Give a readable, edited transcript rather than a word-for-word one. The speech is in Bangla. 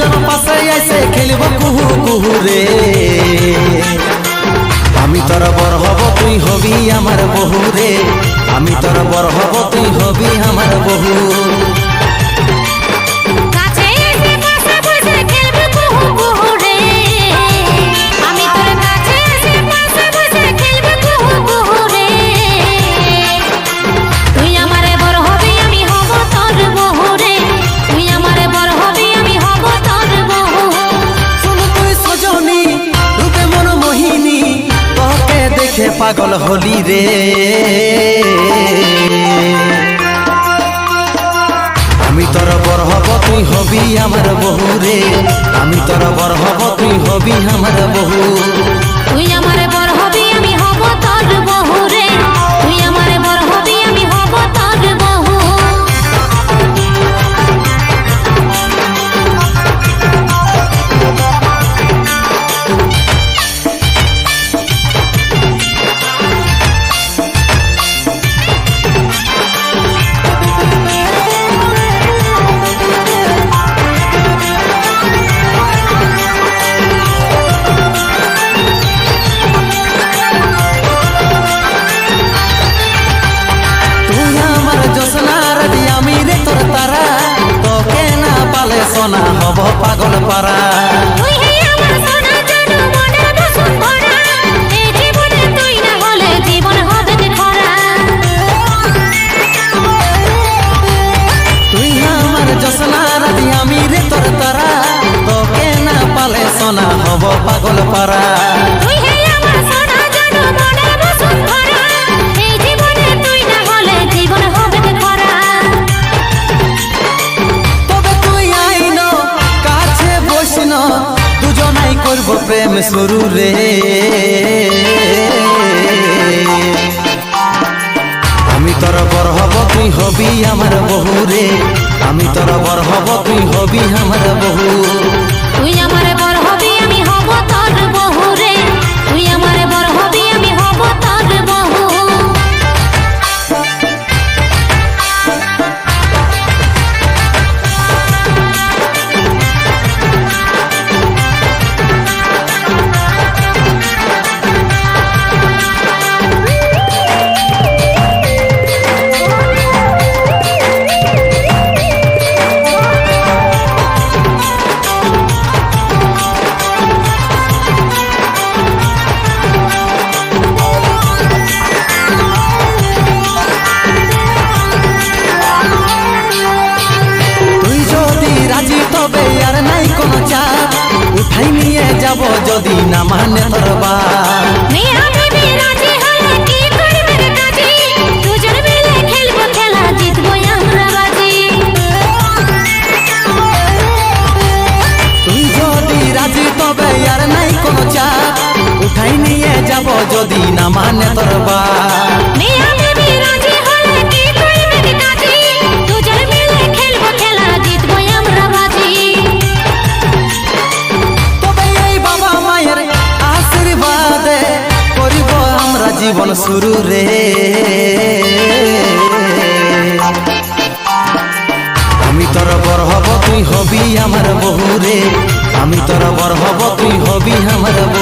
দুজন পাশে আইসে খেলব কুহু কুহু রে। আমি তোর বর হব তুই হবি আমার বহু রে। আমি তোর বর হব তুই হবি আমার বহু। পাগল হলি রে। আমি তোর বর হব তুই হবি আমার বহু রে। আমি তোর বর হব তুই হবি আমার বহু। তুই আমারে বর হবি আমি হব তোর বহু রে। তুই আমারে বর হবি আমি হব তোর বহু। সোনা হব পাগল পারা। তুই হে আমার সোনা জানো মনের বসুন্ধরা। এই জীবনে তুই না হলে জীবন হবে যে খরা। তুই আমার জোসনা রাতি আমি রে তোর তারা। তোকে না পালে সোনা হব পাগল পারা। তুই হে আমার সোনা জানো মনের বসুন্ধরা। এই জীবনে তুই না হলে জীবন হবে যে খরা। দুজনাই করব প্রেম শুরু রে। আমি তোর বর হব তুই হবি আমার বহু রে। আমি তোর বর হব তুই হবি আমার বহু। তুই আমারে বর হবি আমি হব তোর বহু রে। তুই আমারে বর হবি আমি হব তোর বহু। উঠাই নিয়ে যাব যদি না মানে তোর বাপ। মিয়া বিবি রাজি হলে কি করবে রে কাজী। দুজন মিলে খেলবো খেলা জিতবো আমরা বাজি। তুই যদি রাজি তবে আর নাই কোনো চাপ। উঠাই নিয়ে যাব যদি না মানে তোর বাপ। মিয়া বিবি রাজি হলে কি করবে রে কাজী। দুজন মিলে খেলবো খেলা জিতবো আমরা বাজি। জীবন শুরু রে। আমি তোর বর হব তুই হবি আমার বহু রে। আমি তোর বর হব তুই হবি আমার বহু।